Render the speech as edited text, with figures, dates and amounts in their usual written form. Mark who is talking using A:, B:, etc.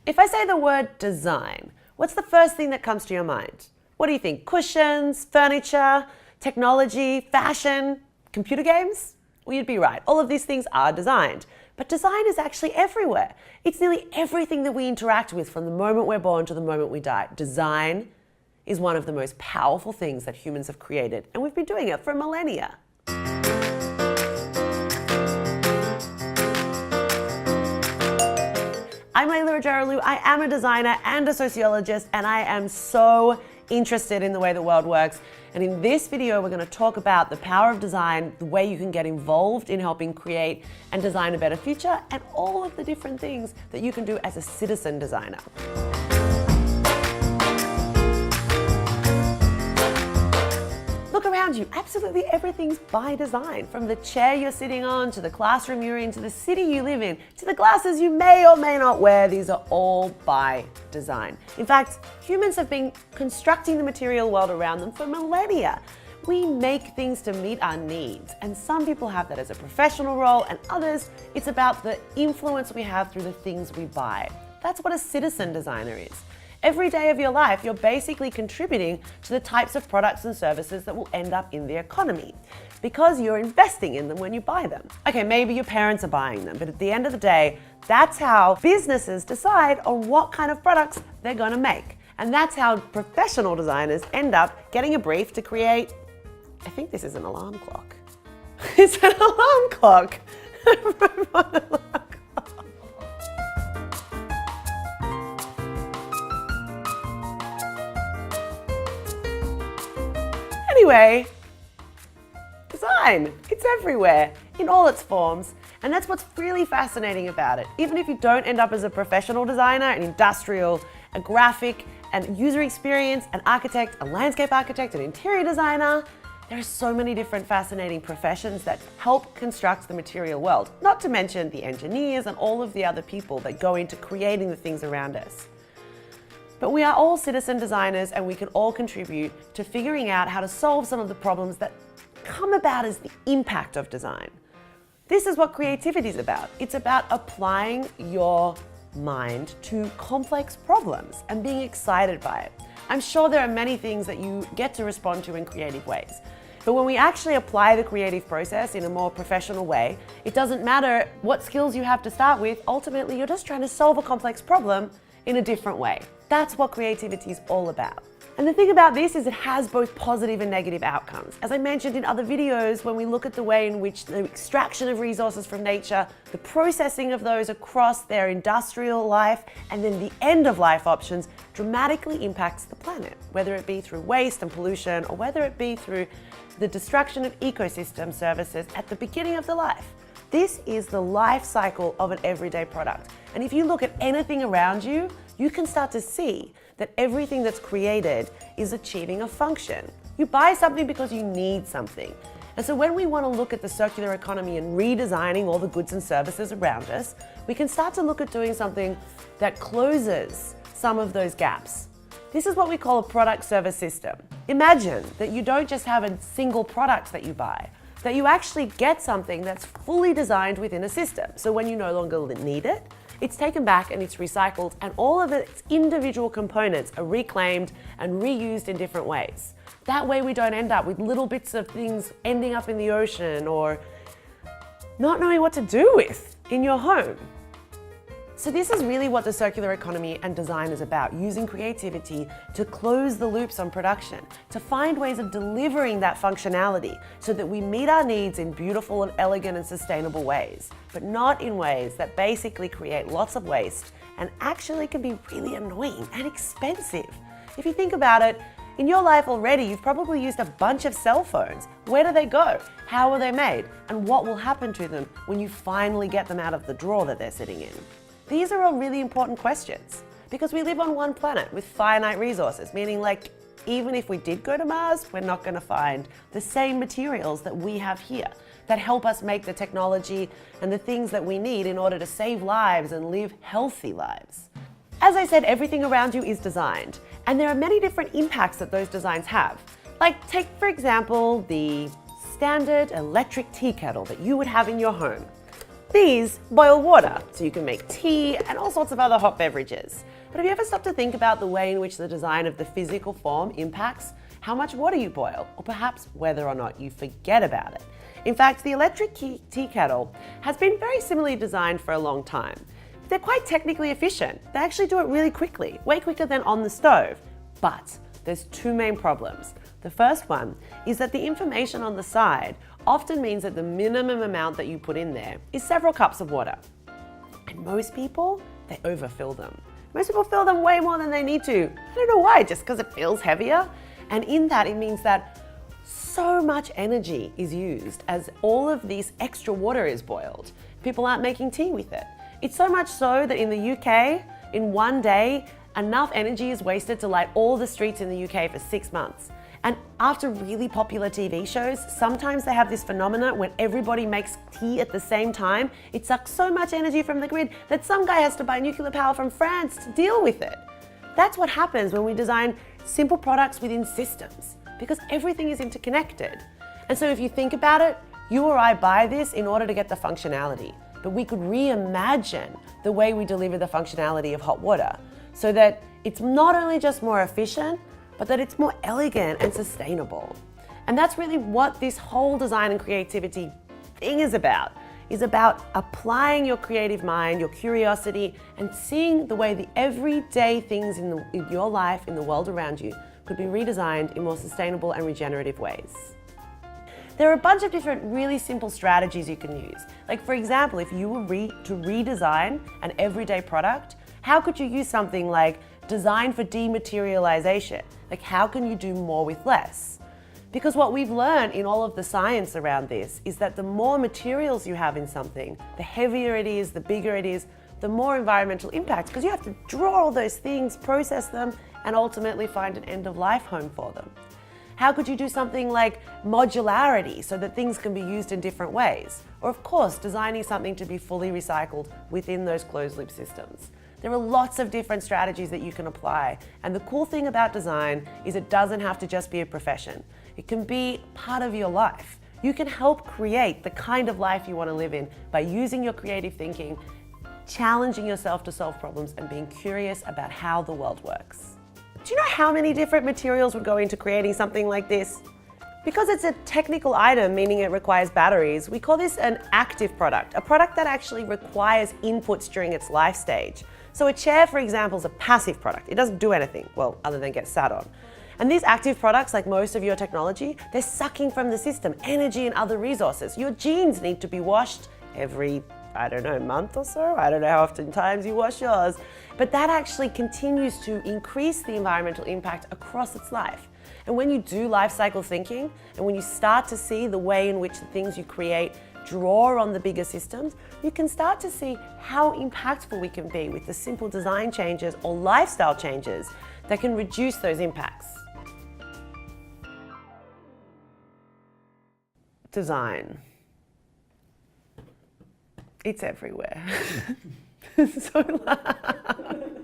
A: If I say the word design, what's the first thing that comes to your mind? What do you think? Cushions, furniture, technology, fashion, computer games? Well, you'd be right. All of these things are designed. But design is actually everywhere. It's nearly everything that we interact with from the moment we're born to the moment we die. Design is one of the most powerful things that humans have created, and we've been doing it for millennia. I'm Layla Rogeralu. I am a designer and a sociologist, and I am so interested in the way the world works. And in this video, we're going to talk about the power of design, the way you can get involved in helping create and design a better future, and all of the different things that you can do as a citizen designer. Look around you, absolutely everything's by design. From the chair you're sitting on, to the classroom you're in, to the city you live in, to the glasses you may or may not wear, these are all by design. In fact, humans have been constructing the material world around them for millennia. We make things to meet our needs, and some people have that as a professional role, and others, it's about the influence we have through the things we buy. That's what a citizen designer is. Every day of your life, you're basically contributing to the types of products and services that will end up in the economy because you're investing in them when you buy them. Okay, maybe your parents are buying them, but at the end of the day, that's how businesses decide on what kind of products they're going to make. And that's how professional designers end up getting a brief to create, I think this is an alarm clock. It's an alarm clock. Anyway, design, it's everywhere in all its forms. And that's what's really fascinating about it. Even if you don't end up as a professional designer, an industrial, a graphic, and user experience, an architect, a landscape architect, an interior designer, there are so many different fascinating professions that help construct the material world, not to mention the engineers and all of the other people that go into creating the things around us. But we are all citizen designers, and we can all contribute to figuring out how to solve some of the problems that come about as the impact of design. This is what creativity is about. It's about applying your mind to complex problems and being excited by it. I'm sure there are many things that you get to respond to in creative ways. But when we actually apply the creative process in a more professional way, it doesn't matter what skills you have to start with. Ultimately, you're just trying to solve a complex problem in a different way. That's what creativity is all about. And the thing about this is it has both positive and negative outcomes. As I mentioned in other videos, when we look at the way in which the extraction of resources from nature, the processing of those across their industrial life, and then the end of life options dramatically impacts the planet, whether it be through waste and pollution, or whether it be through the destruction of ecosystem services at the beginning of the life. This is the life cycle of an everyday product. And if you look at anything around you, you can start to see that everything that's created is achieving a function. You buy something because you need something. And so when we want to look at the circular economy and redesigning all the goods and services around us, we can start to look at doing something that closes some of those gaps. This is what we call a product service system. Imagine that you don't just have a single product that you buy, that you actually get something that's fully designed within a system. So when you no longer need it, it's taken back and it's recycled, and all of its individual components are reclaimed and reused in different ways. That way we don't end up with little bits of things ending up in the ocean or not knowing what to do with in your home. So this is really what the circular economy and design is about, using creativity to close the loops on production, to find ways of delivering that functionality so that we meet our needs in beautiful and elegant and sustainable ways, but not in ways that basically create lots of waste and actually can be really annoying and expensive. If you think about it, in your life already, you've probably used a bunch of cell phones. Where do they go? How are they made? And what will happen to them when you finally get them out of the drawer that they're sitting in? These are all really important questions because we live on one planet with finite resources, meaning like even if we did go to Mars, we're not going to find the same materials that we have here that help us make the technology and the things that we need in order to save lives and live healthy lives. As I said, everything around you is designed, and there are many different impacts that those designs have. Like take, for example, the standard electric tea kettle that you would have in your home. These boil water, so you can make tea and all sorts of other hot beverages. But have you ever stopped to think about the way in which the design of the physical form impacts how much water you boil, or perhaps whether or not you forget about it? In fact, the electric tea kettle has been very similarly designed for a long time. They're quite technically efficient. They actually do it really quickly, way quicker than on the stove. But there's two main problems. The first one is that the information on the side often means that the minimum amount that you put in there is several cups of water. And most people, they overfill them. Most people fill them way more than they need to. I don't know why, just because it feels heavier. And in that, it means that so much energy is used as all of this extra water is boiled. People aren't making tea with it. It's so much so that in the UK, in one day, enough energy is wasted to light all the streets in the UK for 6 months. And after really popular TV shows, sometimes they have this phenomenon when everybody makes tea at the same time. It sucks so much energy from the grid that some guy has to buy nuclear power from France to deal with it. That's what happens when we design simple products within systems, because everything is interconnected. And so if you think about it, you or I buy this in order to get the functionality, but we could reimagine the way we deliver the functionality of hot water so that it's not only just more efficient, but that it's more elegant and sustainable. And that's really what this whole design and creativity thing is about applying your creative mind, your curiosity, and seeing the way the everyday things in your life, in the world around you, could be redesigned in more sustainable and regenerative ways. There are a bunch of different really simple strategies you can use. Like for example, if you were to redesign an everyday product, how could you use something like design for dematerialization? Like how can you do more with less? Because what we've learned in all of the science around this is that the more materials you have in something, the heavier it is, the bigger it is, the more environmental impact, because you have to draw all those things, process them, and ultimately find an end-of-life home for them. How could you do something like modularity so that things can be used in different ways? Or of course, designing something to be fully recycled within those closed-loop systems. There are lots of different strategies that you can apply. And the cool thing about design is it doesn't have to just be a profession. It can be part of your life. You can help create the kind of life you want to live in by using your creative thinking, challenging yourself to solve problems, and being curious about how the world works. Do you know how many different materials would go into creating something like this? Because it's a technical item, meaning it requires batteries, we call this an active product, a product that actually requires inputs during its life stage. So a chair, for example, is a passive product. It doesn't do anything, well, other than get sat on. And these active products, like most of your technology, they're sucking from the system energy and other resources. Your jeans need to be washed every, I don't know, month or so. I don't know how often times you wash yours. But that actually continues to increase the environmental impact across its life. And when you do life cycle thinking, and when you start to see the way in which the things you create draw on the bigger systems, you can start to see how impactful we can be with the simple design changes or lifestyle changes that can reduce those impacts. Design. It's everywhere. So loud.